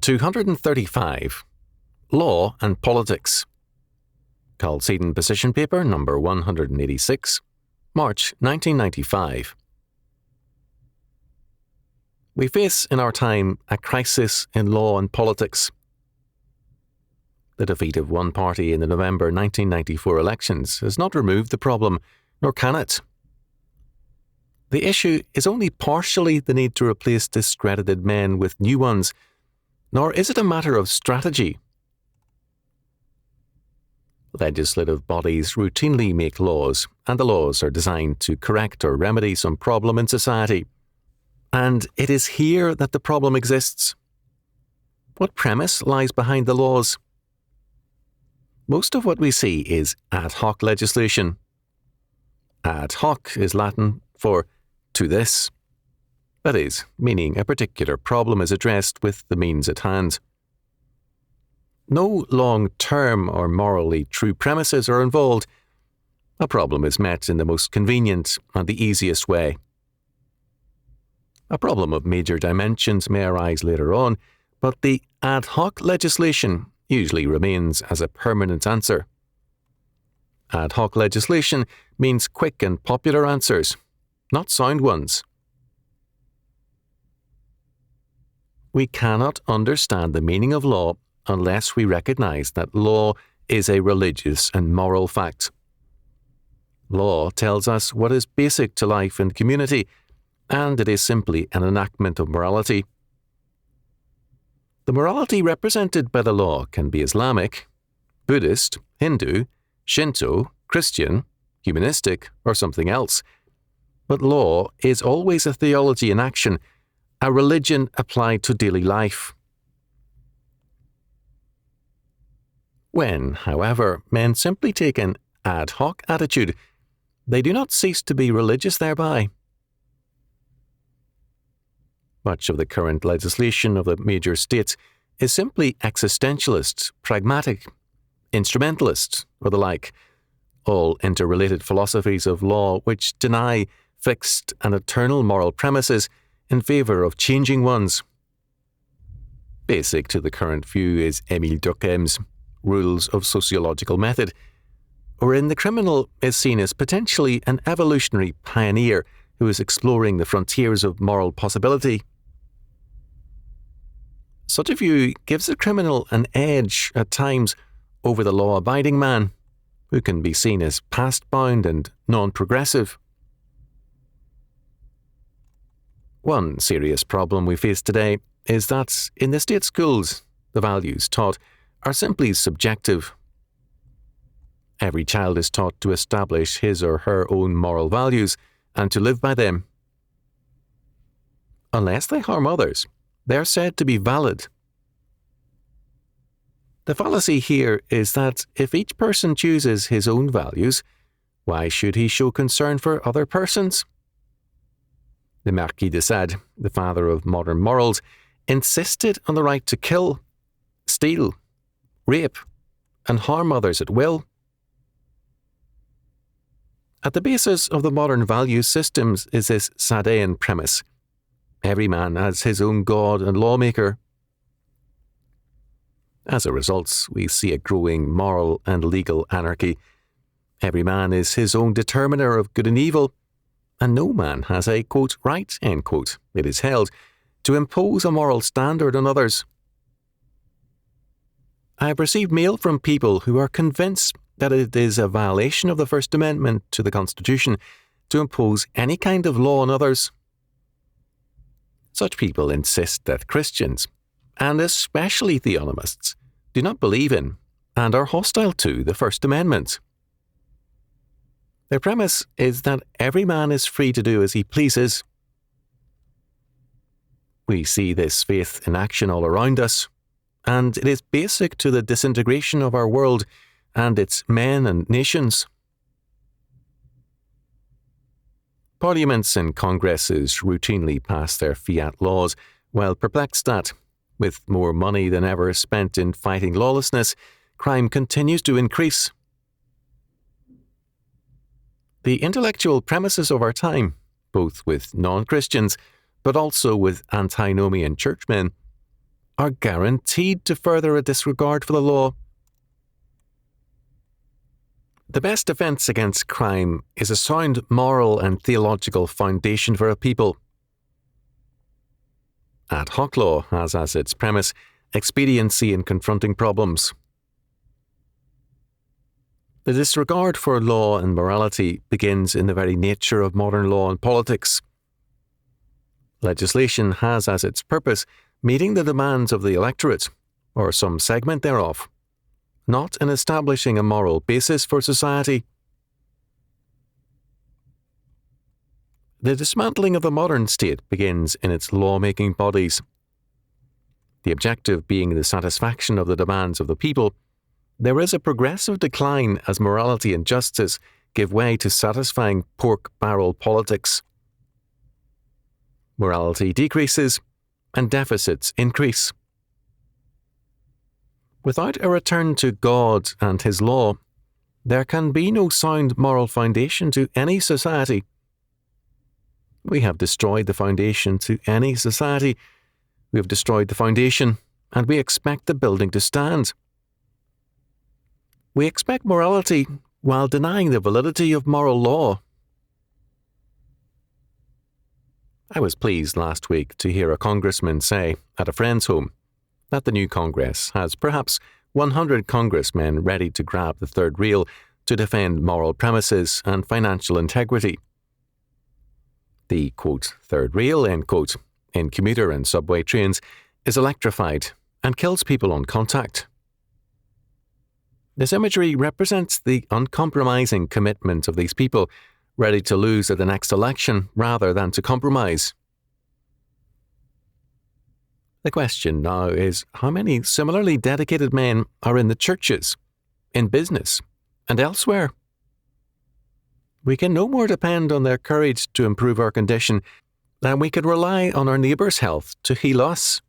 235. Law and Politics. Chalcedon Position Paper number 186, March 1995. We face in our time a crisis in law and politics. The defeat of one party in the November 1994 elections has not removed the problem, nor can it. The issue is only partially the need to replace discredited men with new ones, nor is it a matter of strategy. Legislative bodies routinely make laws, and the laws are designed to correct or remedy some problem in society. And it is here that the problem exists. What premise lies behind the laws? Most of what we see is ad hoc legislation. Ad hoc is Latin for to this. That is, meaning a particular problem is addressed with the means at hand. No long-term or morally true premises are involved. A problem is met in the most convenient and the easiest way. A problem of major dimensions may arise later on, but the ad hoc legislation usually remains as a permanent answer. Ad hoc legislation means quick and popular answers, not sound ones. We cannot understand the meaning of law unless we recognize that law is a religious and moral fact. Law tells us what is basic to life and community, and it is simply an enactment of morality. The morality represented by the law can be Islamic, Buddhist, Hindu, Shinto, Christian, humanistic, or something else. But law is always a theology in action, a religion applied to daily life. When, however, men simply take an ad hoc attitude, they do not cease to be religious thereby. Much of the current legislation of the major states is simply existentialist, pragmatic, instrumentalist, or the like, all interrelated philosophies of law which deny fixed and eternal moral premises in favour of changing ones. Basic to the current view is Émile Durkheim's rules of sociological method, wherein the criminal is seen as potentially an evolutionary pioneer who is exploring the frontiers of moral possibility. Such a view gives the criminal an edge, at times, over the law-abiding man, who can be seen as past-bound and non-progressive. One serious problem we face today is that in the state schools, the values taught are simply subjective. Every child is taught to establish his or her own moral values and to live by them. Unless they harm others, they are said to be valid. The fallacy here is that if each person chooses his own values, why should he show concern for other persons? The Marquis de Sade, the father of modern morals, insisted on the right to kill, steal, rape, and harm others at will. At the basis of the modern value systems is this Sadean premise: every man has his own God and lawmaker. As a result, we see a growing moral and legal anarchy. Every man is his own determiner of good and evil, and no man has a, quote, right, end quote, it is held, to impose a moral standard on others. I have received mail from people who are convinced that it is a violation of the First Amendment to the Constitution to impose any kind of law on others. Such people insist that Christians, and especially theonomists, do not believe in and are hostile to the First Amendment. Their premise is that every man is free to do as he pleases. We see this faith in action all around us, and it is basic to the disintegration of our world and its men and nations. Parliaments and congresses routinely pass their fiat laws, while perplexed that, with more money than ever spent in fighting lawlessness, crime continues to increase. The intellectual premises of our time, both with non-Christians, but also with antinomian churchmen, are guaranteed to further a disregard for the law. The best defense against crime is a sound moral and theological foundation for a people. Ad hoc law has as its premise expediency in confronting problems. The disregard for law and morality begins in the very nature of modern law and politics. Legislation has as its purpose meeting the demands of the electorate, or some segment thereof, not in establishing a moral basis for society. The dismantling of the modern state begins in its law-making bodies. The objective being the satisfaction of the demands of the people, there is a progressive decline as morality and justice give way to satisfying pork-barrel politics. Morality decreases, and deficits increase. Without a return to God and His law, there can be no sound moral foundation to any society. We have destroyed the foundation to any society. We have destroyed the foundation, and we expect the building to stand. We expect morality while denying the validity of moral law. I was pleased last week to hear a congressman say at a friend's home that the new Congress has perhaps 100 congressmen ready to grab the third rail to defend moral premises and financial integrity. The, quote, third rail, end quote, in commuter and subway trains is electrified and kills people on contact. This imagery represents the uncompromising commitment of these people, ready to lose at the next election rather than to compromise. The question now is how many similarly dedicated men are in the churches, in business, and elsewhere? We can no more depend on their courage to improve our condition than we could rely on our neighbour's health to heal us.